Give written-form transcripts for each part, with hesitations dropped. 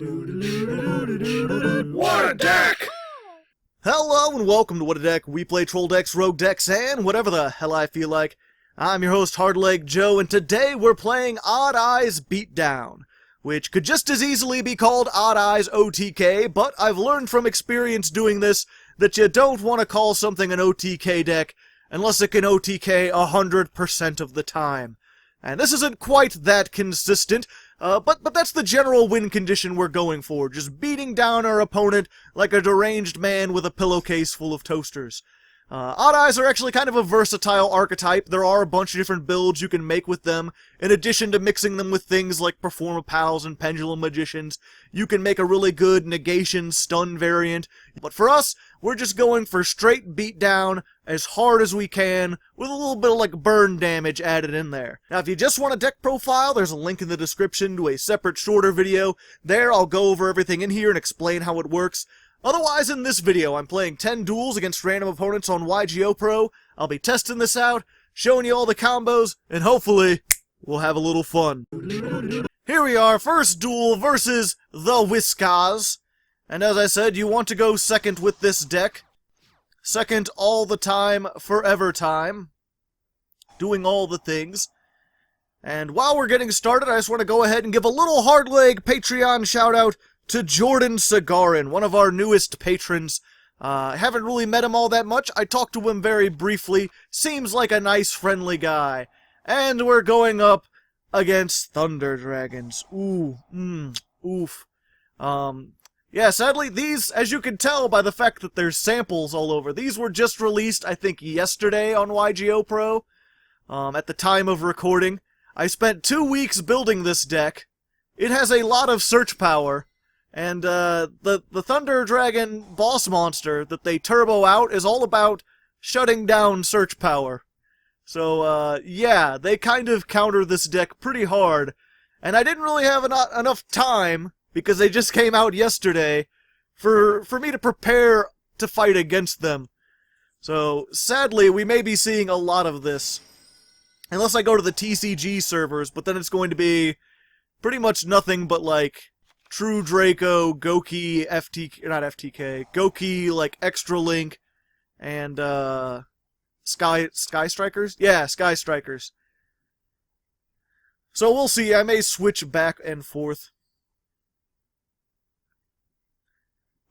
What a deck! Hello and welcome to What a Deck. We play troll decks, rogue decks, and whatever the hell I feel like. I'm your host, Hardleg Joe, and today we're playing Odd-Eyes Beatdown, which could just as easily be called Odd-Eyes OTK, but I've learned from experience doing this that you don't want to call something an OTK deck unless it can OTK 100% of the time. And this isn't quite that consistent, but that's the general win condition we're going for, just beating down our opponent like a deranged man with a pillowcase full of toasters. Odd-Eyes are actually kind of a versatile archetype. There are a bunch of different builds you can make with them. In addition to mixing them with things like Performapals and Pendulum Magicians, you can make a really good negation stun variant. But for us, we're just going for straight beatdown as hard as we can, with a little bit of like burn damage added in there. Now if you just want a deck profile, there's a link in the description to a separate shorter video. There I'll go over everything in here and explain how it works. Otherwise, in this video, I'm playing 10 duels against random opponents on YGOPro. I'll be testing this out, showing you all the combos, and hopefully, we'll have a little fun. Here we are, first duel versus the Whiskas. And as I said, you want to go second with this deck. Second all the time, forever time. Doing all the things. And while we're getting started, I just want to go ahead and give a little Hardleg Patreon shout out to Jordan Sagarin, one of our newest patrons. I haven't really met him all that much. I talked to him very briefly. Seems like a nice, friendly guy. And we're going up against Thunder Dragons. Ooh, oof. Yeah, sadly, these, as you can tell by the fact that there's samples all over, these were just released, I think, yesterday on YGOPro, at the time of recording. I spent 2 weeks building this deck. It has a lot of search power. And, the Thunder Dragon boss monster that they turbo out is all about shutting down search power. So, yeah, they kind of counter this deck pretty hard. And I didn't really have enough time, because they just came out yesterday, for me to prepare to fight against them. So, sadly, we may be seeing a lot of this. Unless I go to the TCG servers, but then it's going to be pretty much nothing but, like, True Draco, Goki, Goki, like, Extra Link, and, Sky Strikers? Yeah, Sky Strikers. So we'll see, I may switch back and forth.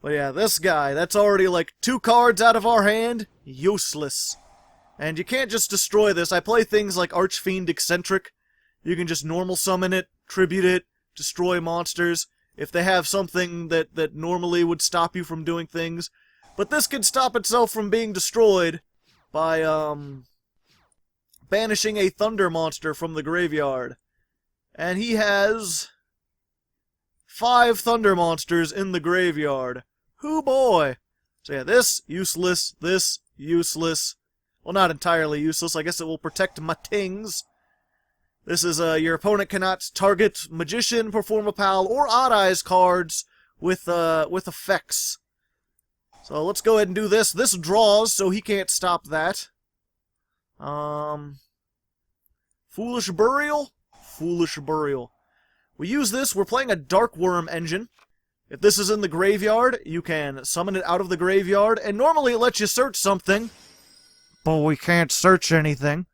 But yeah, this guy, that's already like 2 cards out of our hand, useless. And you can't just destroy this. I play things like Archfiend Eccentric. You can just normal summon it, tribute it, destroy monsters, if they have something that normally would stop you from doing things. But this can stop itself from being destroyed by, banishing a thunder monster from the graveyard. And he has 5 thunder monsters in the graveyard. Hoo boy! So yeah, this, useless, this, useless. Well, not entirely useless, I guess it will protect my tings. This is, your opponent cannot target Magician, Performapal, or Odd-Eyes cards with effects. So let's go ahead and do this. This draws, so he can't stop that. Foolish Burial? Foolish Burial. We use this, we're playing a Dark Worm engine. If this is in the graveyard, you can summon it out of the graveyard, and normally it lets you search something. But we can't search anything.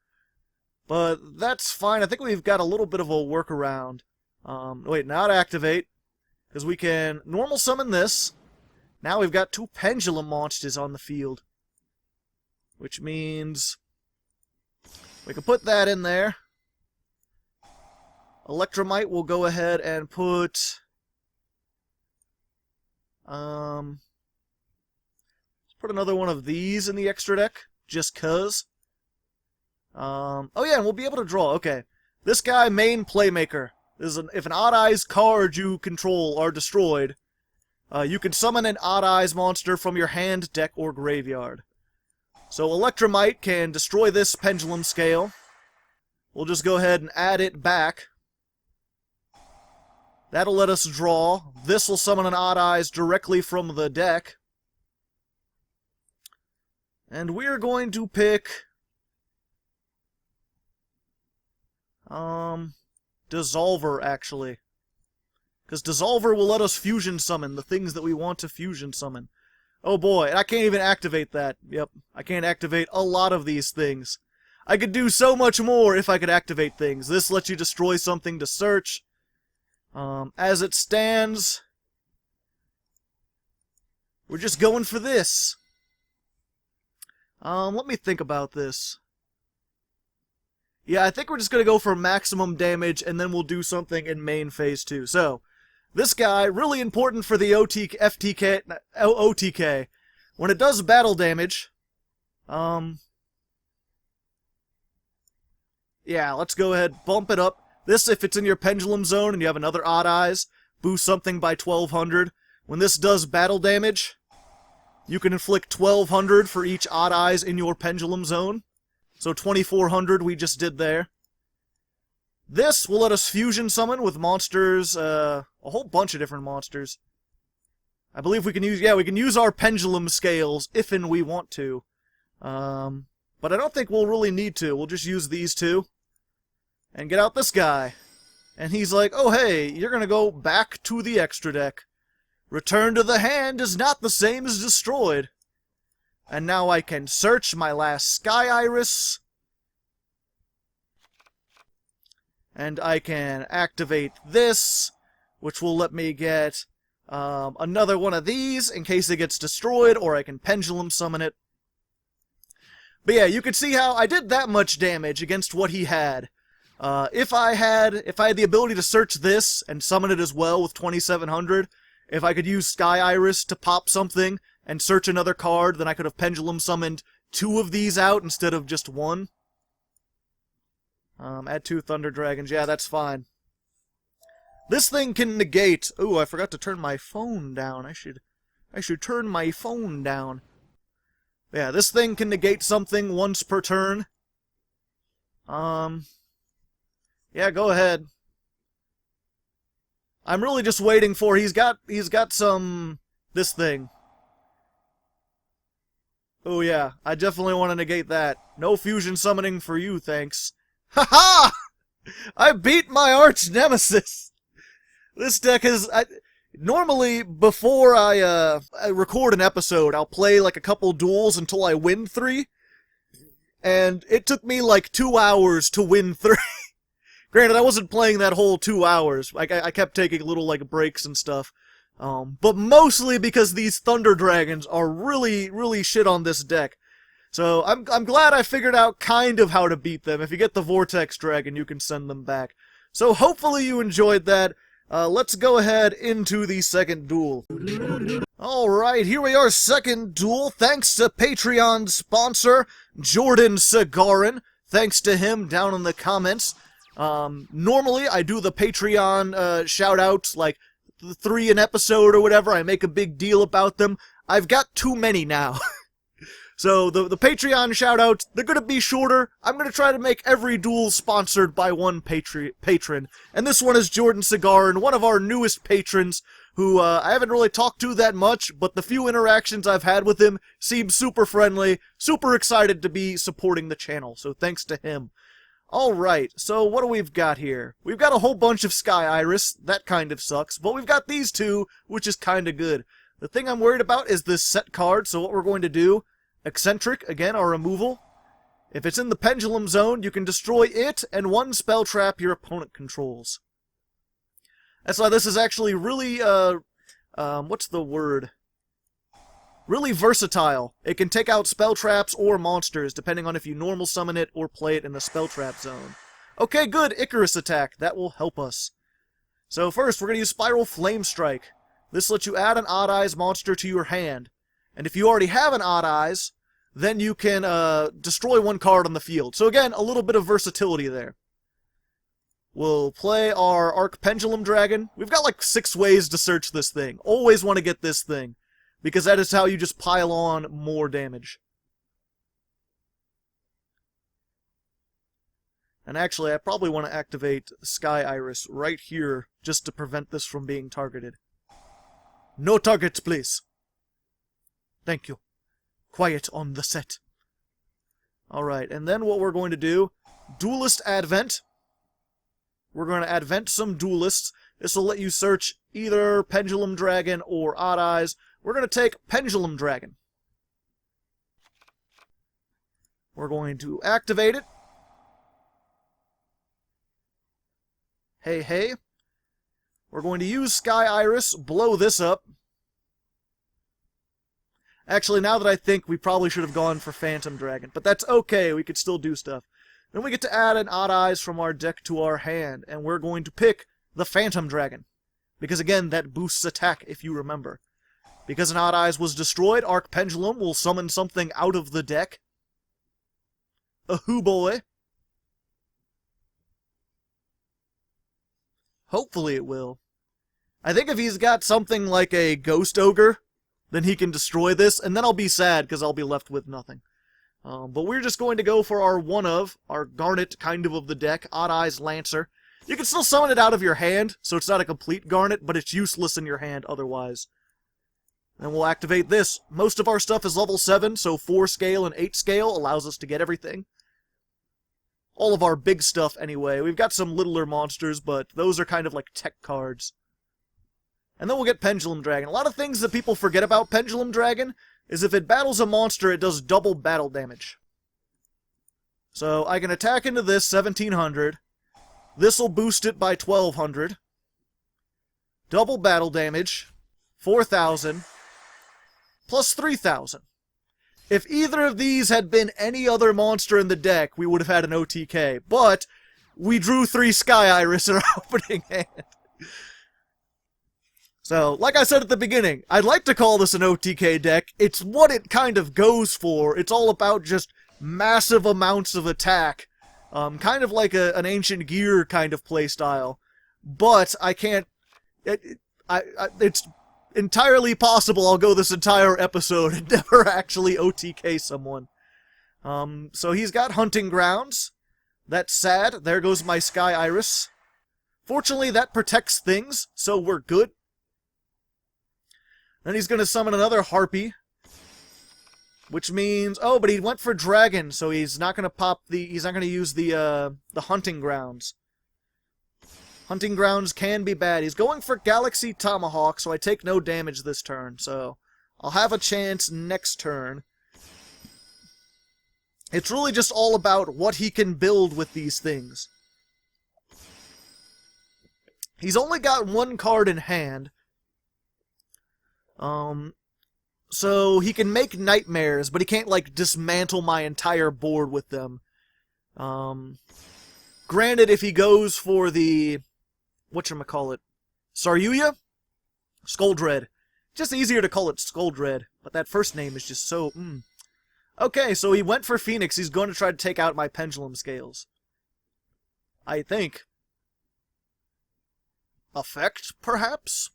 But that's fine. I think we've got a little bit of a workaround. Wait, not activate. Because we can normal summon this. Now we've got 2 Pendulum monsters on the field. Which means we can put that in there. Electromite will go ahead and put... let's put another one of these in the extra deck. Just 'cause. Oh yeah, and we'll be able to draw. Okay. This guy, main Playmaker. If an Odd-Eyes card you control are destroyed, you can summon an Odd-Eyes monster from your hand, deck, or graveyard. So Electromite can destroy this Pendulum Scale. We'll just go ahead and add it back. That'll let us draw. This will summon an Odd-Eyes directly from the deck. And we're going to pick... Dissolver, actually. Because Dissolver will let us fusion summon the things that we want to fusion summon. Oh boy, and I can't even activate that. Yep, I can't activate a lot of these things. I could do so much more if I could activate things. This lets you destroy something to search. As it stands, we're just going for this. Let me think about this. Yeah, I think we're just going to go for maximum damage, and then we'll do something in main phase 2. So, this guy, really important for the OTK. When it does battle damage, yeah, let's go ahead, bump it up. This, if it's in your pendulum zone and you have another Odd-Eyes, boost something by 1200. When this does battle damage, you can inflict 1200 for each Odd-Eyes in your pendulum zone. So 2400 we just did there. This will let us fusion summon with monsters, a whole bunch of different monsters. I believe we can use, yeah, we can use our pendulum scales if and we want to. But I don't think we'll really need to. We'll just use these two. And get out this guy. And he's like, oh hey, you're gonna go back to the extra deck. Return to the hand is not the same as destroyed. And now I can search my last Sky Iris. And I can activate this, which will let me get another one of these in case it gets destroyed, or I can pendulum summon it. But yeah, you can see how I did that much damage against what he had. If I had the ability to search this and summon it as well with 2700, if I could use Sky Iris to pop something and search another card, then I could have pendulum summoned 2 of these out instead of just 1. Add 2 Thunder Dragons. Yeah, that's fine. This thing can negate... Ooh, I forgot to turn my phone down. I should turn my phone down. Yeah, this thing can negate something once per turn. Yeah, go ahead. I'm really just waiting for... He's got some... This thing. Oh yeah, I definitely want to negate that. No fusion summoning for you, thanks. Haha! I beat my arch nemesis! This deck is... normally, before I record an episode, I'll play like a couple duels until I win 3. And it took me like 2 hours to win 3. Granted, I wasn't playing that whole 2 hours. I kept taking little like breaks and stuff. But mostly because these Thunder Dragons are really, really shit on this deck. So I'm glad I figured out kind of how to beat them. If you get the Vortex Dragon, you can send them back. So hopefully you enjoyed that. Let's go ahead into the second duel. Alright, here we are, second duel. Thanks to Patreon sponsor, Jordan Sagarin. Thanks to him down in the comments. Normally, I do the Patreon shout-outs, like 3 an episode or whatever. I make a big deal about them. I've got too many now. So the Patreon shout-outs, they're going to be shorter. I'm going to try to make every duel sponsored by one patron. And this one is Jordan Sagarin, one of our newest patrons, who I haven't really talked to that much, but the few interactions I've had with him seem super friendly, super excited to be supporting the channel. So thanks to him. Alright, so what do we've got here? We've got a whole bunch of Sky Iris. That kind of sucks. But we've got these two, which is kind of good. The thing I'm worried about is this set card, so what we're going to do... Eccentric, again, our removal. If it's in the pendulum zone, you can destroy it and 1 spell trap your opponent controls. That's why this is actually really, what's the word? Really versatile. It can take out spell traps or monsters, depending on if you normal summon it or play it in the spell trap zone. Okay, good, Icarus attack. That will help us. So first, we're going to use Spiral Flame Strike. This lets you add an Odd-Eyes monster to your hand. And if you already have an Odd-Eyes, then you can destroy 1 card on the field. So again, a little bit of versatility there. We'll play our Arc Pendulum Dragon. We've got like 6 ways to search this thing. Always want to get this thing, because that is how you just pile on more damage. And actually, I probably want to activate Sky Iris right here, just to prevent this from being targeted. No targets, please. Thank you. Quiet on the set. Alright, and then what we're going to do, Duelist Advent. We're going to Advent some Duelists. This will let you search either Pendulum Dragon or Odd-Eyes. We're going to take Pendulum Dragon. We're going to activate it. Hey, hey. We're going to use Sky Iris, blow this up. Actually, now that I think, we probably should have gone for Phantom Dragon, but that's okay, we could still do stuff. Then we get to add an Odd-Eyes from our deck to our hand, and we're going to pick the Phantom Dragon. Because again, that boosts attack, if you remember. Because an Odd-Eyes was destroyed, Arc Pendulum will summon something out of the deck. Ahoo boy. Hopefully it will. I think if he's got something like a Ghost Ogre, then he can destroy this, and then I'll be sad, because I'll be left with nothing. But we're just going to go for our our Garnet kind of the deck, Odd-Eyes Lancer. You can still summon it out of your hand, so it's not a complete Garnet, but it's useless in your hand otherwise. And we'll activate this. Most of our stuff is level 7, so 4 scale and 8 scale allows us to get everything. All of our big stuff, anyway. We've got some littler monsters, but those are kind of like tech cards. And then we'll get Pendulum Dragon. A lot of things that people forget about Pendulum Dragon is if it battles a monster, it does double battle damage. So I can attack into this, 1700. This will boost it by 1200. Double battle damage, 4000, plus 3000. If either of these had been any other monster in the deck, we would have had an OTK. But we drew 3 Sky Iris in our opening hand. So, like I said at the beginning, I'd like to call this an OTK deck. It's what it kind of goes for. It's all about just massive amounts of attack. Kind of like an Ancient Gear kind of playstyle. But I can't... It's entirely possible I'll go this entire episode and never actually OTK someone. So he's got Hunting Grounds. That's sad. There goes my Sky Iris. Fortunately, that protects things, so we're good. Then he's going to summon another Harpy. Which means... Oh, but he went for Dragon, so he's not going to pop the... He's not going to use the Hunting Grounds. Hunting Grounds can be bad. He's going for Galaxy Tomahawk, so I take no damage this turn. So I'll have a chance next turn. It's really just all about what he can build with these things. He's only got 1 card in hand. So he can make nightmares, but he can't, like, dismantle my entire board with them. Granted, if he goes for the... whatchamacallit? Saryuya? Skuldred. Just easier to call it Skuldred, but that first name is just so... Okay, so he went for Phoenix. He's going to try to take out my Pendulum Scales. I think. Effect, perhaps?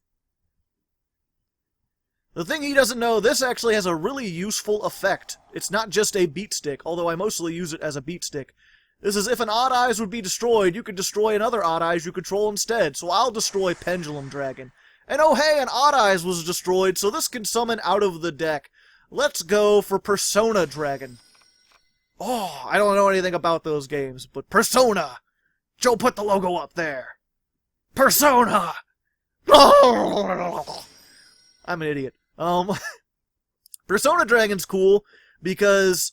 The thing he doesn't know, this actually has a really useful effect. It's not just a beat stick, although I mostly use it as a beat stick. This is if an Odd-Eyes would be destroyed, you could destroy another Odd-Eyes you control instead, so I'll destroy Pendulum Dragon. And oh hey, an Odd-Eyes was destroyed, so this can summon out of the deck. Let's go for Persona Dragon. Oh, I don't know anything about those games, but Persona! Joe put the logo up there. Persona! I'm an idiot. Persona Dragon's cool because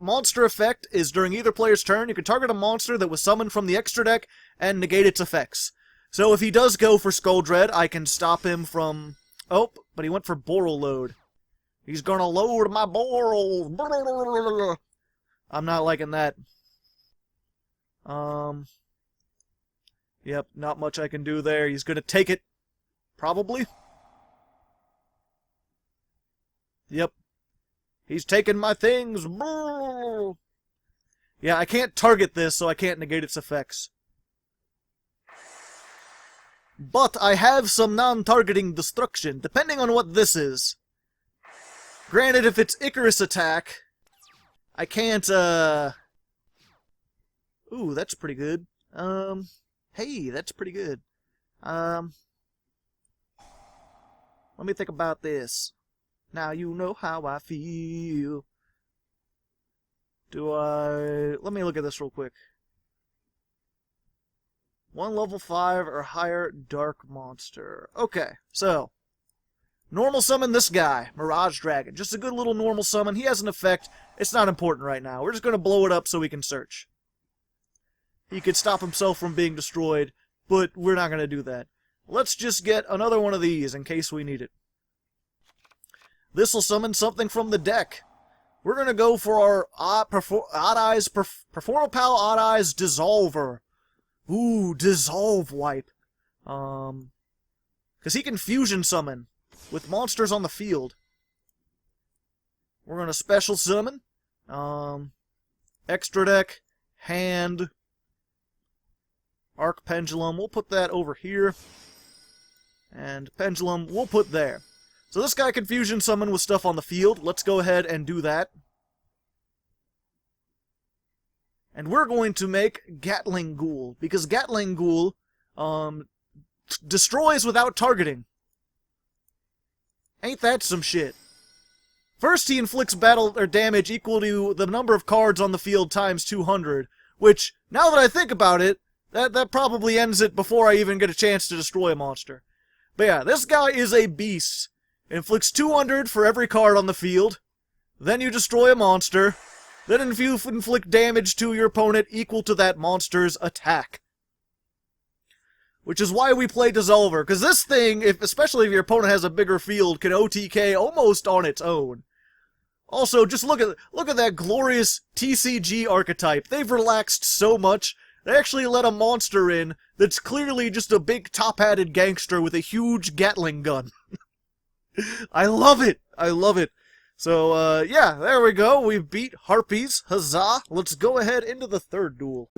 monster effect is during either player's turn. You can target a monster that was summoned from the extra deck and negate its effects. So if he does go for Skuldred, I can stop him from... Oh, but he went for Boral Load. He's gonna load my Boral. I'm not liking that. Yep, not much I can do there. He's gonna take it. Probably. Yep. He's taking my things. Yeah, I can't target this, so I can't negate its effects. But I have some non-targeting destruction, depending on what this is. Granted, if it's Icarus attack, I can't, Ooh, that's pretty good. Hey, that's pretty good. Let me think about this. Now you know how I feel. Let me look at this real quick. One level 5 or higher dark monster. Okay, so normal summon this guy, Mirage Dragon. Just a good little normal summon. He has an effect. It's not important right now. We're just going to blow it up so we can search. He could stop himself from being destroyed, but we're not going to do that. Let's just get another one of these in case we need it. This will summon something from the deck. We're going to go for our Odd-Eyes, Performapal Odd-Eyes Dissolver. Ooh, Dissolve Wipe. Because he can fusion summon with monsters on the field. We're going to special summon. Extra deck, hand, Arc Pendulum. We'll put that over here. And Pendulum, we'll put there. So this guy can fusion summon with stuff on the field. Let's go ahead and do that. And we're going to make Gatling Ghoul, because Gatling Ghoul destroys without targeting. Ain't that some shit? First, he inflicts battle or damage equal to the number of cards on the field times 200, which, now that I think about it, that probably ends it before I even get a chance to destroy a monster. But yeah, this guy is a beast. Inflicts 200 for every card on the field. Then you destroy a monster. Then if you inflict damage to your opponent equal to that monster's attack. Which is why we play Dissolver, because this thing, especially if your opponent has a bigger field, can OTK almost on its own. Also, just look at that glorious TCG archetype. They've relaxed so much. They actually let a monster in that's clearly just a big top-hatted gangster with a huge Gatling gun. I love it! I love it. So, yeah, there we go. We've beat Harpies. Huzzah! Let's go ahead into the third duel.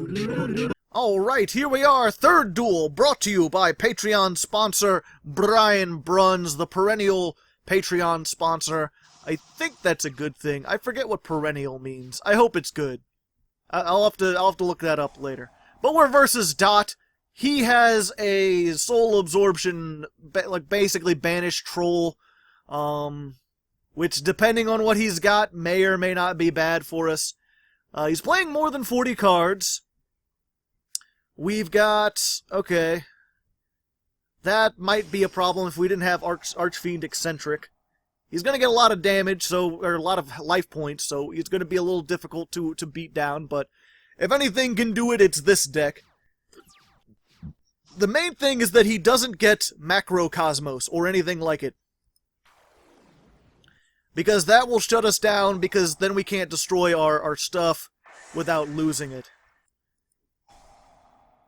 Alright, here we are. Third duel, brought to you by Patreon sponsor Brian Bruns, the perennial Patreon sponsor. I think that's a good thing. I forget what perennial means. I hope it's good. I'll have to look that up later. But we're versus Dot. He has a soul absorption, like basically banished troll, which depending on what he's got may or may not be bad for us. He's playing more than 40 cards. We've got, okay, that might be a problem if we didn't have Archfiend Eccentric. He's going to get a lot of damage, or a lot of life points, so it's going to be a little difficult to beat down, but if anything can do it, it's this deck. The main thing is that he doesn't get Macrocosmos, or anything like it. Because that will shut us down, because then we can't destroy our stuff without losing it.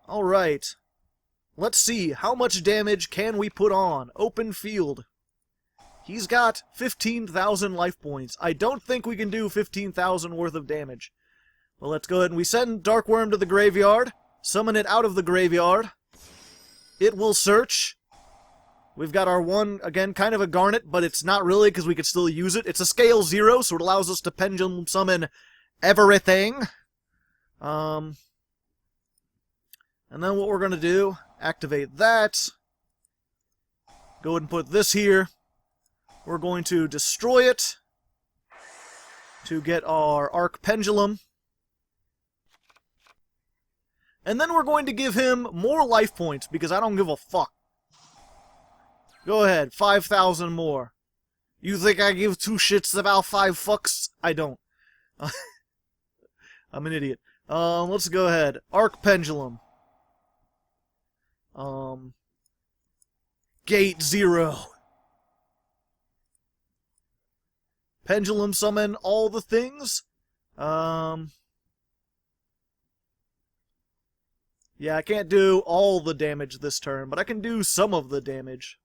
Alright. Let's see, how much damage can we put on? Open field. He's got 15,000 life points. I don't think we can do 15,000 worth of damage. Well, let's go ahead and we send Darkworm to the graveyard. Summon it out of the graveyard. It will search. We've got our one, again, kind of a Garnet, but it's not really because we could still use it. It's a scale 0, so it allows us to Pendulum Summon everything. And then what we're going to do, activate that. Go ahead and put this here. We're going to destroy it to get our Arc Pendulum. And then we're going to give him more life points, because I don't give a fuck. Go ahead, 5,000 more. You think I give two shits about 5 fucks? I don't. I'm an idiot. Let's go ahead. Arc Pendulum. Gate 0. Pendulum summon all the things. Yeah, I can't do all the damage this turn, but I can do some of the damage.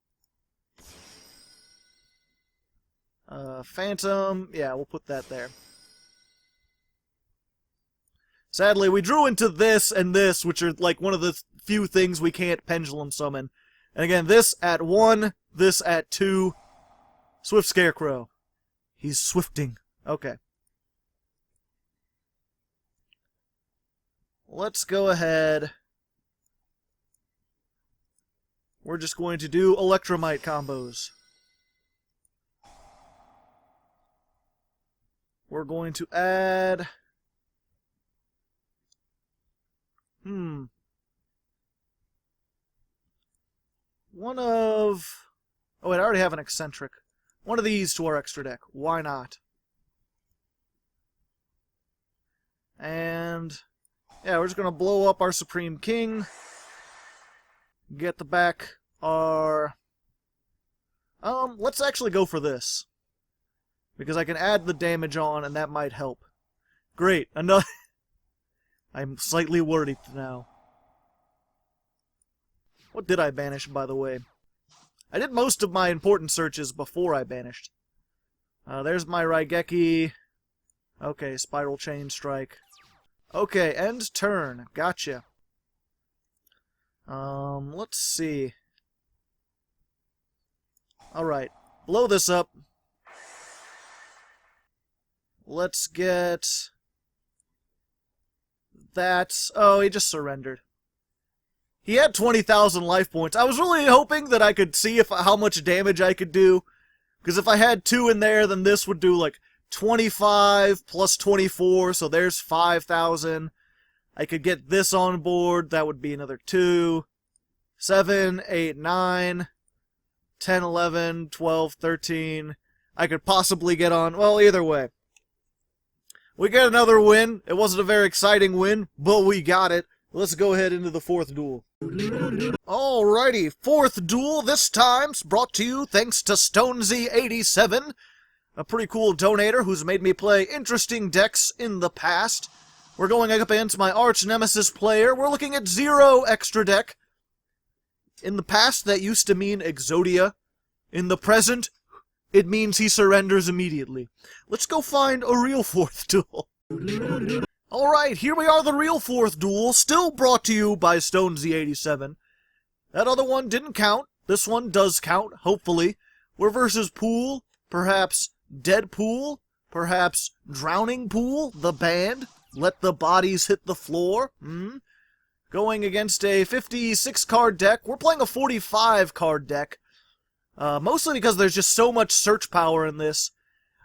Phantom, yeah, we'll put that there. Sadly, we drew into this and this, which are like one of the few things we can't Pendulum summon. And again, this at 1, this at 2. Swift Scarecrow. He's swifting. Okay. Let's go ahead. We're just going to do Electromite combos. We're going to add... one of... Oh wait, I already have an eccentric. One of these to our extra deck. Why not? And... yeah, we're just gonna blow up our Supreme King. Get the back our... let's actually go for this. Because I can add the damage on, and that might help. Great, another... I'm slightly worried now. What did I banish, by the way? I did most of my important searches before I banished. There's my Raigeki. Okay, Spiral Chain Strike. Okay, end turn. Gotcha. Let's see. Alright, blow this up. Let's get... that... oh, he just surrendered. He had 20,000 life points. I was really hoping that I could see how much damage I could do. Because if I had 2 in there, then this would do like 25 plus 24, so there's 5,000. I could get this on board, that would be another 2. 7, 8, 9, 10, 11, 12, 13. I could possibly get on, well, either way. We get another win. It wasn't a very exciting win, but we got it. Let's go ahead into the 4th duel. Alrighty, 4th duel this time's brought to you thanks to Stonesy87, a pretty cool donator who's made me play interesting decks in the past. We're going up against my arch nemesis player. We're looking at 0 extra deck. In the past, that used to mean Exodia. In the present, it means he surrenders immediately. Let's go find a real 4th duel. Alright, here we are, the real 4th duel, still brought to you by Stonesy87. That other one didn't count. This one does count, hopefully. We're versus Pool, perhaps Deadpool, perhaps Drowning Pool, the band. Let the bodies hit the floor. Going against a 56-card deck. We're playing a 45-card deck. Mostly because there's just so much search power in this.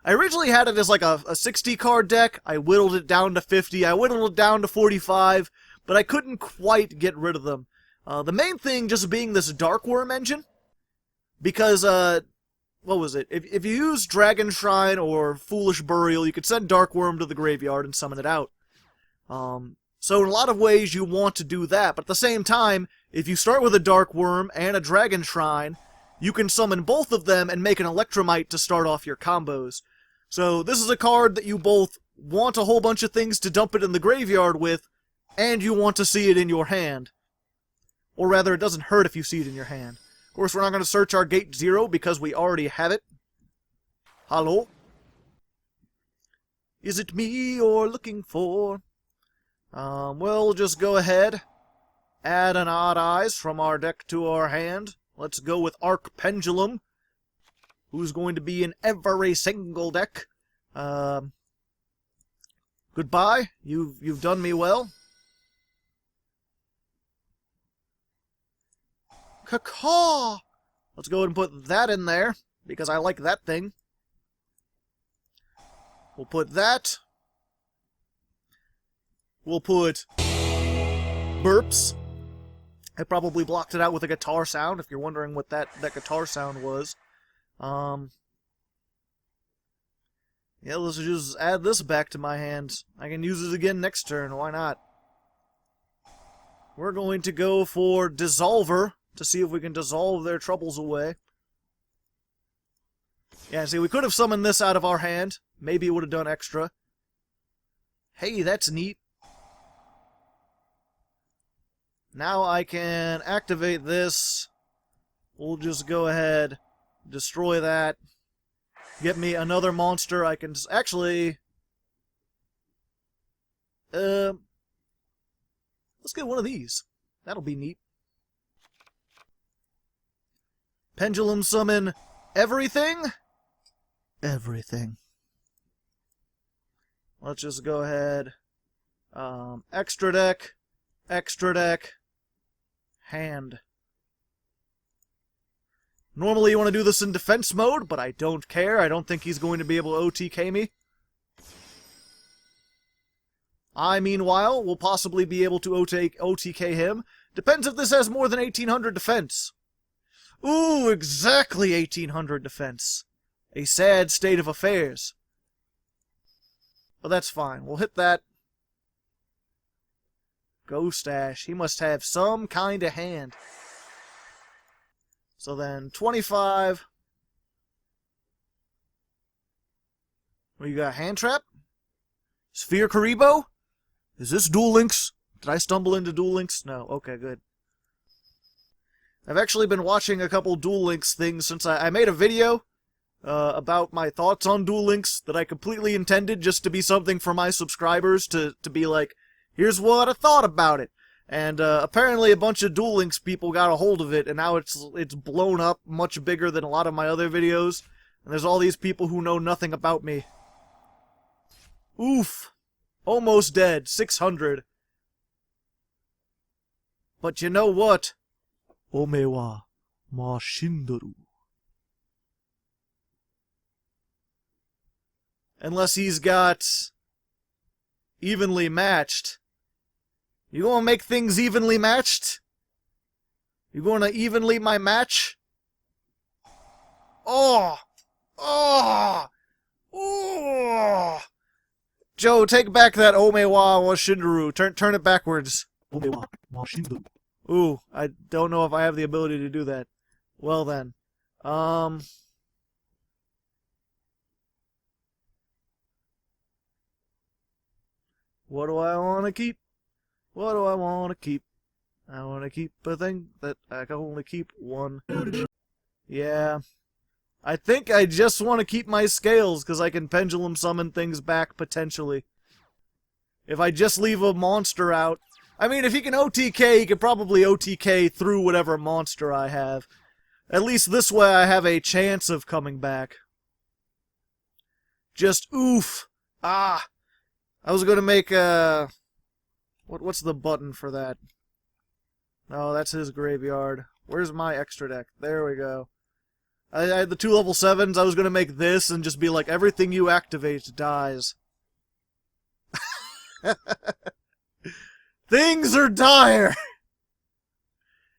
I originally had it as like a 60-card deck. I whittled it down to 50. I whittled it down to 45. But I couldn't quite get rid of them. The main thing just being this Dark Worm engine. Because, what was it? If you use Dragon Shrine or Foolish Burial, you could send Dark Worm to the graveyard and summon it out. So in a lot of ways you want to do that. But at the same time, if you start with a Dark Worm and a Dragon Shrine, you can summon both of them and make an Electromite to start off your combos. So this is a card that you both want a whole bunch of things to dump it in the graveyard with, and you want to see it in your hand. Or rather, it doesn't hurt if you see it in your hand. Of course, we're not going to search our Gate 0 because we already have it. Hello? Is it me you're looking for? We'll just go ahead. Add an Odd-Eyes from our deck to our hand. Let's go with Arc Pendulum, who's going to be in every single deck. Goodbye. You've done me well. Caw! Let's go ahead and put that in there, because I like that thing. We'll put that. We'll put Burps. I probably blocked it out with a guitar sound, if you're wondering what that guitar sound was. Yeah, let's just add this back to my hands. I can use it again next turn, why not? We're going to go for Dissolver, to see if we can dissolve their troubles away. Yeah, see, we could have summoned this out of our hand. Maybe it would have done extra. Hey, that's neat. Now I can activate this. We'll just go ahead, destroy that. Get me another monster I can... actually... let's get one of these. That'll be neat. Pendulum summon everything? Everything. Let's just go ahead. Extra deck. Extra deck. Hand. Normally you want to do this in defense mode, but I don't care. I don't think he's going to be able to OTK me. I, meanwhile, will possibly be able to OTK him. Depends if this has more than 1800 defense. Ooh, exactly 1800 defense. A sad state of affairs. But that's fine. We'll hit that. Ghost Ash. He must have some kind of hand. So then, 25. What you got? Hand Trap? Sphere Karibo? Is this Duel Links? Did I stumble into Duel Links? No. Okay, good. I've actually been watching a couple Duel Links things since I made a video about my thoughts on Duel Links that I completely intended just to be something for my subscribers to be like, here's what I thought about it. And apparently a bunch of Duel Links people got a hold of it, and now it's blown up much bigger than a lot of my other videos. And there's all these people who know nothing about me. Oof. Almost dead. 600. But you know what? Ome wa ma shindoru. Unless he's got evenly matched. You gonna make things evenly matched? You gonna evenly my match? Oh! Oh! Oh! Joe, take back that Omewa wa Shindaru. Turn it backwards. Omewa wa Shindaru. Ooh, I don't know if I have the ability to do that. Well then. What do I want to keep? What do I want to keep? I want to keep a thing that I can only keep one. Yeah. I think I just want to keep my scales, because I can pendulum summon things back, potentially. If I just leave a monster out. I mean, if he can OTK, he can probably OTK through whatever monster I have. At least this way I have a chance of coming back. Just oof. Ah. I was going to make what's the button for that? Oh, that's his graveyard. Where's my extra deck? There we go. I had the 2 level 7s. I was going to make this and just be like, everything you activate dies. Things are dire!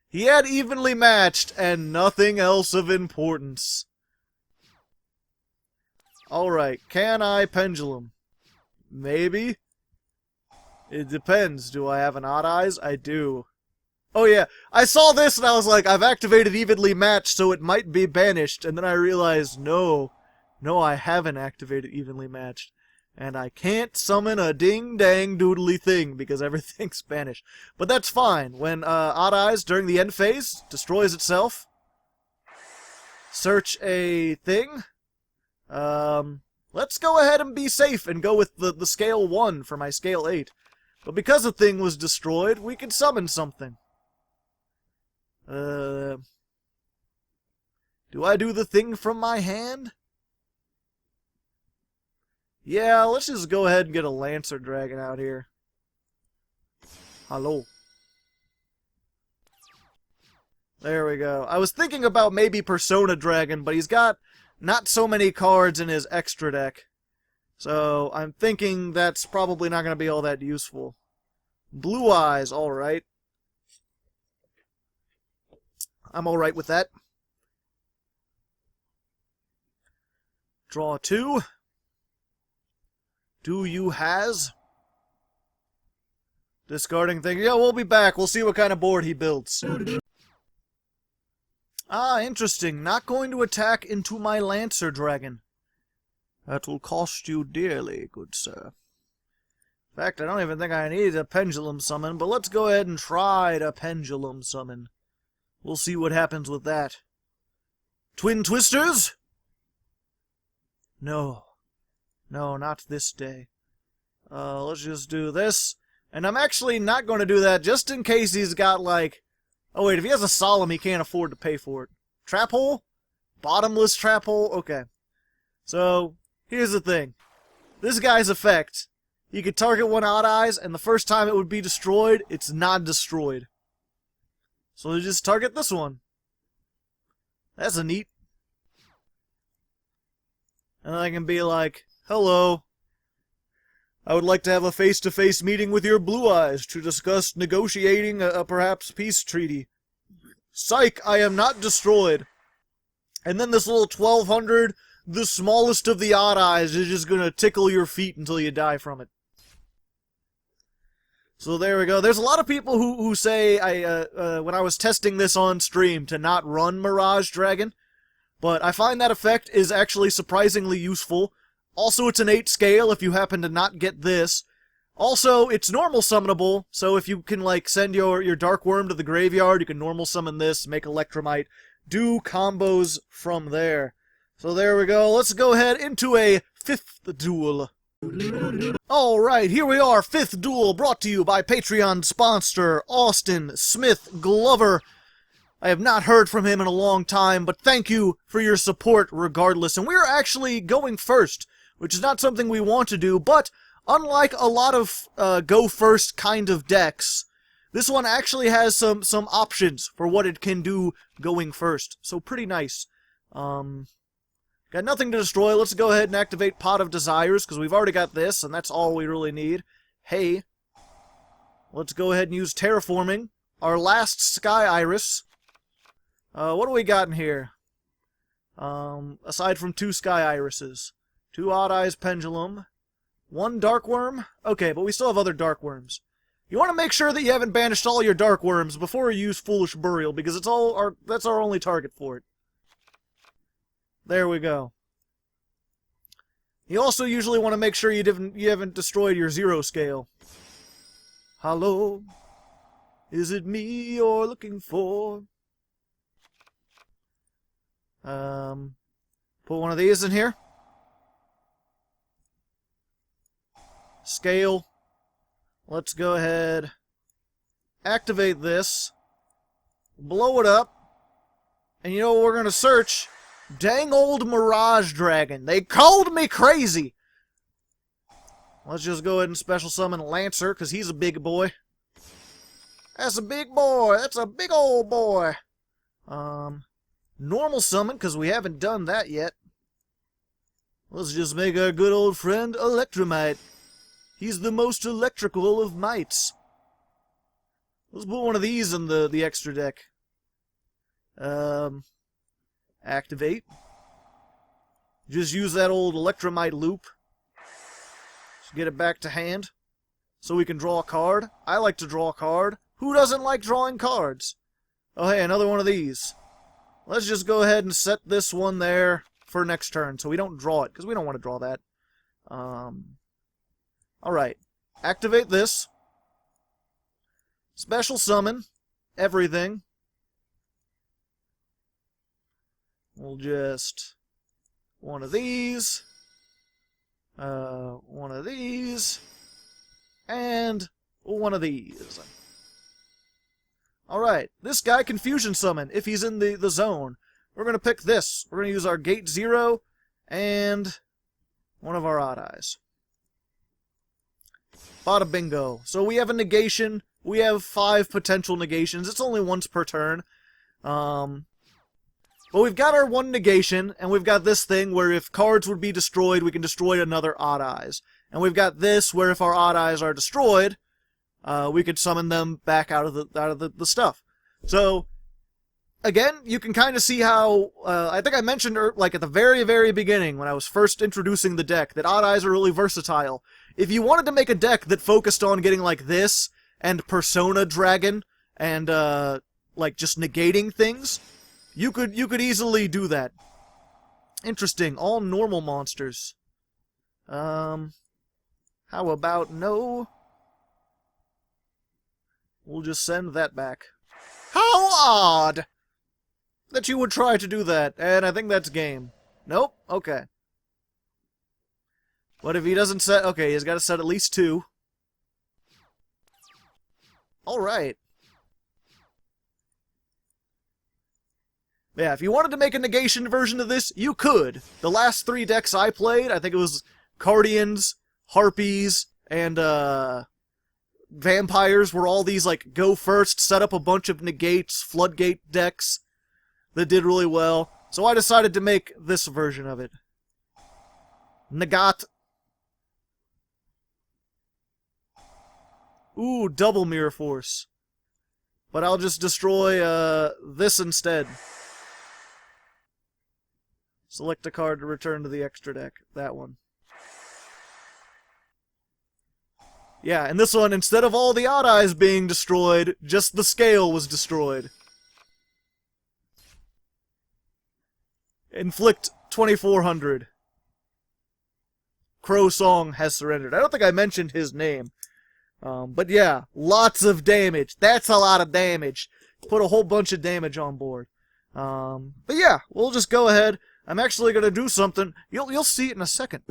He had evenly matched and nothing else of importance. Alright, can I pendulum? Maybe? It depends. Do I have an Odd-Eyes? I do. Oh yeah, I saw this and I was like, I've activated evenly matched, so it might be banished. And then I realized, no, I haven't activated evenly matched. And I can't summon a ding-dang doodly thing because everything's banished. But that's fine. When Odd-Eyes, during the end phase, destroys itself, search a thing. Let's go ahead and be safe and go with the scale 1 for my scale 8. But because the thing was destroyed, we can summon something. Do I do the thing from my hand? Yeah, let's just go ahead and get a Lancer Dragon out here. Hello. There we go. I was thinking about maybe Persona Dragon, but he's got not so many cards in his extra deck. So I'm thinking that's probably not going to be all that useful. Blue Eyes, alright. I'm alright with that. Draw 2. Do you has? Discarding thing. Yeah, we'll be back. We'll see what kind of board he builds. Ah, interesting. Not going to attack into my Lancer Dragon. That will cost you dearly, good sir. In fact, I don't even think I need a Pendulum Summon, but let's go ahead and try to Pendulum Summon. We'll see what happens with that. Twin Twisters? No. No, not this day. Let's just do this. And I'm actually not going to do that just in case he's got, like... Oh, wait, if he has a Solemn, he can't afford to pay for it. Trap Hole? Bottomless Trap Hole? Okay. So, here's the thing. This guy's effect, you could target one Odd-Eyes, and the first time it would be destroyed, it's not destroyed. So you just target this one. That's a neat. And I can be like, hello. I would like to have a face-to-face meeting with your Blue Eyes to discuss negotiating a perhaps peace treaty. Psych, I am not destroyed. And then this little 1200, the smallest of the Odd-Eyes, is just gonna tickle your feet until you die from it. So there we go. There's a lot of people who say, when I was testing this on stream, to not run Mirage Dragon. But I find that effect is actually surprisingly useful. Also, it's an 8 scale if you happen to not get this. Also, it's normal summonable, so if you can, like, send your Dark Worm to the graveyard, you can normal summon this, make Electromite, do combos from there. So there we go. Let's go ahead into a 5th duel. Alright, here we are, 5th duel, brought to you by Patreon sponsor Austin Smith Glover. I have not heard from him in a long time, but thank you for your support regardless. And we're actually going first, which is not something we want to do, but unlike a lot of go first kind of decks, this one actually has some options for what it can do going first. So pretty nice. Got nothing to destroy. Let's go ahead and activate Pot of Desires, because we've already got this, and that's all we really need. Hey. Let's go ahead and use Terraforming. Our last Sky Iris. What do we got in here? Aside from 2 Sky Irises. 2 Odd-Eyes Pendulum. 1 Dark Worm? Okay, but we still have other Dark Worms. You want to make sure that you haven't banished all your Dark Worms before you use Foolish Burial, because that's our only target for it. There we go. You also usually want to make sure you haven't destroyed your 0 scale. Hello? Is it me you're looking for? Put one of these in here. Scale. Let's go ahead. Activate this. Blow it up. And you know what we're going to search? Dang old Mirage Dragon. They called me crazy. Let's just go ahead and special summon Lancer, because he's a big boy. That's a big boy. That's a big old boy. Normal summon, because we haven't done that yet. Let's just make our good old friend Electromite. He's the most electrical of mites. Let's put one of these in the extra deck. Activate. Just use that old Electromite loop. Just get it back to hand. So we can draw a card. I like to draw a card. Who doesn't like drawing cards? Oh hey, another one of these. Let's just go ahead and set this one there for next turn, so we don't draw it, because we don't want to draw that. Alright. Activate this. Special summon. Everything. We'll just... one of these. One of these. And one of these. Alright, this guy can fusion summon if he's in the zone. We're going to pick this. We're going to use our Gate 0 and one of our Odd-Eyes. Bada bingo. So we have a negation. We have 5 potential negations. It's only once per turn. But we've got our 1 negation, and we've got this thing where if cards would be destroyed, we can destroy another Odd-Eyes. And we've got this where if our Odd-Eyes are destroyed, we could summon them back out of the stuff. So, again, you can kind of see how, I think I mentioned, like, at the very, very beginning, when I was first introducing the deck, that Odd-Eyes are really versatile. If you wanted to make a deck that focused on getting, like, this, and Persona Dragon, and, like, just negating things, you could easily do that. Interesting. All normal monsters. How about no? We'll just send that back. How odd that you would try to do that, and I think that's game. Nope? Okay. What if he doesn't set... okay, he's got to set at least 2. Alright. Yeah, if you wanted to make a negation version of this, you could. The last 3 decks I played, I think it was Cardians, Harpies, and, Vampires, were all these, like, go first, set up a bunch of negates, floodgate decks that did really well. So I decided to make this version of it. Negat. Ooh, double Mirror Force. but I'll just destroy this instead. Select a card to return to the extra deck. That one. Yeah, and this one, instead of all the Odd-Eyes being destroyed, just the scale was destroyed. Inflict 2400. Crow Song has surrendered. I don't think I mentioned his name. But yeah, lots of damage. That's a lot of damage. Put a whole bunch of damage on board. But yeah, we'll just go ahead. I'm actually going to do something. You'll see it in a second.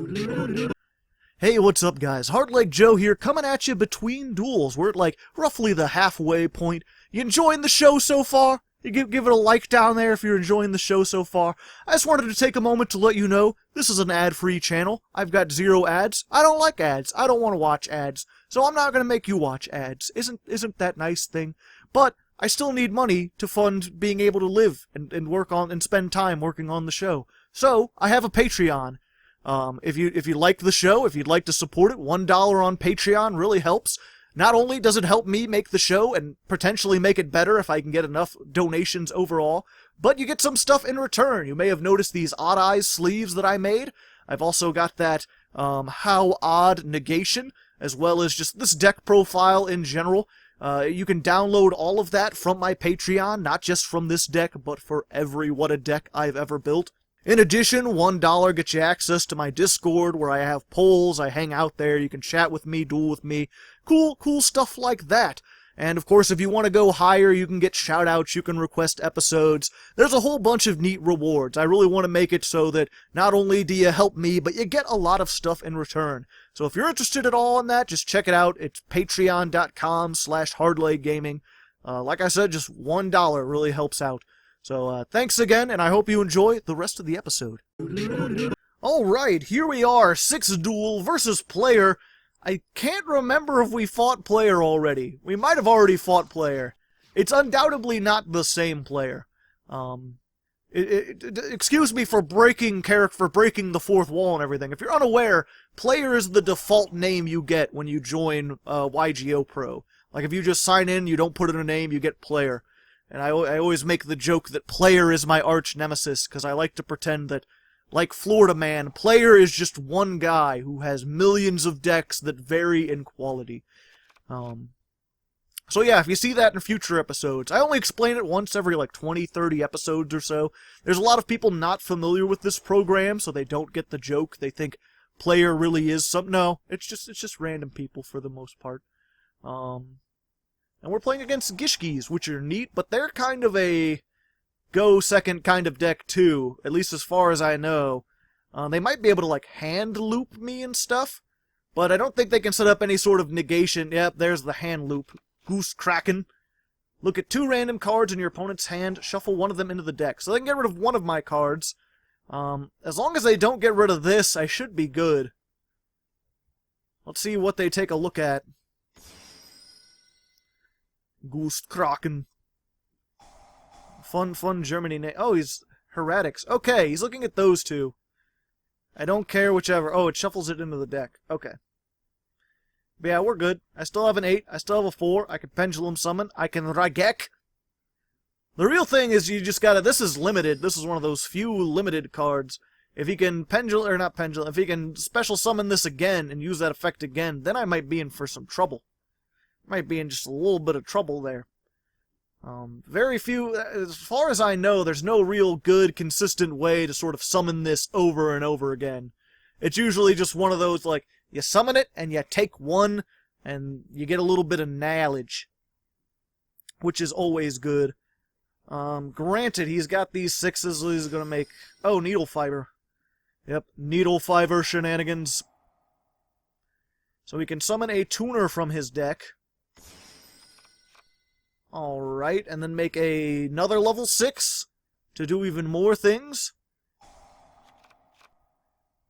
Hey, what's up, guys? Hardleg Joe here, coming at you between duels. We're at, like, roughly the halfway point. You enjoying the show so far? You give it a like down there if you're enjoying the show so far. I just wanted to take a moment to let you know this is an ad-free channel. I've got 0 ads. I don't like ads. I don't want to watch ads. So I'm not going to make you watch ads. Isn't that nice thing? But I still need money to fund being able to live and work on and spend time working on the show. So I have a Patreon. If you like the show, if you'd like to support it, $1 on Patreon really helps. Not only does it help me make the show and potentially make it better if I can get enough donations overall, but you get some stuff in return. You may have noticed these Odd-Eyes sleeves that I made. I've also got that How Odd negation, as well as just this deck profile in general. You can download all of that from my Patreon, not just from this deck, but for every What a Deck I've ever built. In addition, $1 gets you access to my Discord, where I have polls, I hang out there, you can chat with me, duel with me, cool stuff like that. And of course, if you want to go higher, you can get shoutouts, you can request episodes. There's a whole bunch of neat rewards. I really want to make it so that not only do you help me, but you get a lot of stuff in return. So if you're interested at all in that, just check it out. It's patreon.com/hardleggaming. Like I said, just $1 really helps out. So, thanks again, and I hope you enjoy the rest of the episode. Alright, here we are, 6th duel versus player. I can't remember if we fought player already. We might have already fought player. It's undoubtedly not the same player. Excuse me for breaking the fourth wall and everything. If you're unaware, player is the default name you get when you join YGOPro. Like, if you just sign in, you don't put in a name, you get player. And I always make the joke that player is my arch nemesis, because I like to pretend that, like Florida Man, player is just one guy who has millions of decks that vary in quality. So yeah, if you see that in future episodes, I only explain it once every like 20, 30 episodes or so. There's a lot of people not familiar with this program, so they don't get the joke. They think player really is something. No, it's just random people for the most part. And we're playing against Gishkis, which are neat, but they're kind of a go second kind of deck too, at least as far as I know. They might be able to like hand loop me and stuff, but I don't think they can set up any sort of negation. Yep, there's the hand loop. Goose Kraken. Look at 2 random cards in your opponent's hand, shuffle one of them into the deck. So they can get rid of one of my cards. As long as they don't get rid of this, I should be good. Let's see what they take a look at. Goose Kraken. Fun Germany name. Oh, he's Heretics. Okay, he's looking at those 2. I don't care whichever. Oh, it shuffles it into the deck. Okay. But yeah, we're good. I still have an 8. I still have a 4. I can Pendulum Summon. I can Raigek. The real thing is you just gotta... This is limited. This is one of those few limited cards. If he can if he can Special Summon this again and use that effect again, then I might be in for some trouble. Might be in just a little bit of trouble there. Very few, as far as I know, there's no real good, consistent way to sort of summon this over and over again. It's usually just one of those, like, you summon it, and you take 1, and you get a little bit of knowledge. Which is always good. Granted, he's got these 6s, so he's gonna make... Oh, Needle Fiber. Yep, Needle Fiber shenanigans. So we can summon a tuner from his deck. Alright, and then make another level 6 to do even more things.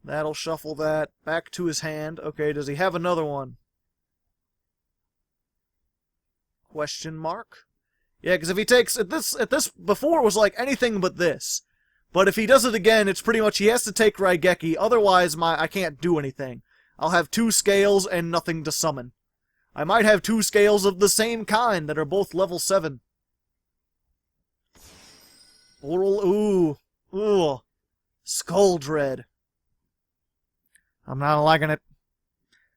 That'll shuffle that back to his hand. Okay, does he have another one? Question mark? Yeah, because if he takes... At this before it was like anything but this. But if he does it again, it's pretty much he has to take Raigeki, otherwise I can't do anything. I'll have 2 scales and nothing to summon. I might have 2 scales of the same kind that are both level 7. Ooh. Skull Dread. I'm not liking it.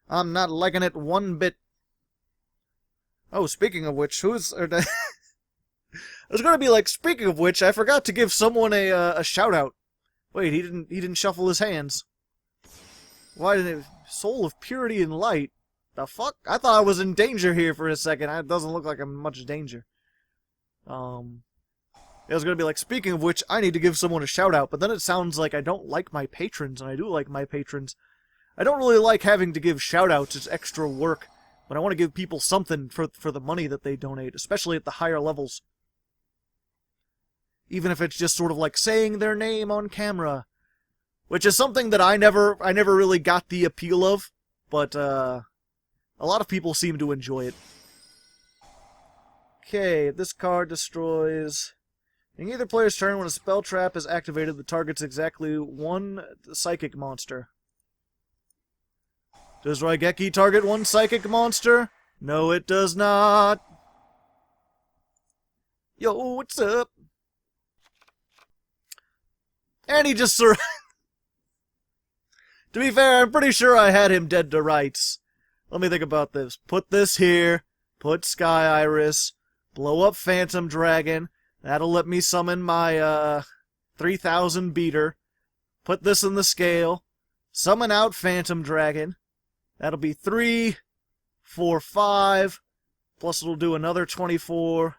I'm not liking it one bit. Oh, speaking of which, I was gonna be like, speaking of which, I forgot to give someone a shout-out. Wait, he didn't shuffle his hands. Why didn't it? Soul of Purity and Light? The fuck? I thought I was in danger here for a second. It doesn't look like I'm in much danger. I was gonna be like, speaking of which, I need to give someone a shout-out, but then it sounds like I don't like my patrons, and I do like my patrons. I don't really like having to give shout-outs, it's extra work, but I want to give people something for the money that they donate, especially at the higher levels. Even if it's just sort of like saying their name on camera, which is something that I never really got the appeal of, but a lot of people seem to enjoy it. Okay, this card destroys... In either player's turn, when a spell trap is activated, the target's exactly 1 psychic monster. Does Raigeki target 1 psychic monster? No, it does not. Yo, what's up? And he just To be fair, I'm pretty sure I had him dead to rights. Let me think about this. Put this here. Put Sky Iris. Blow up Phantom Dragon. That'll let me summon my 3000 beater. Put this in the scale. Summon out Phantom Dragon. That'll be 3, 4, 5. Plus it'll do another 24,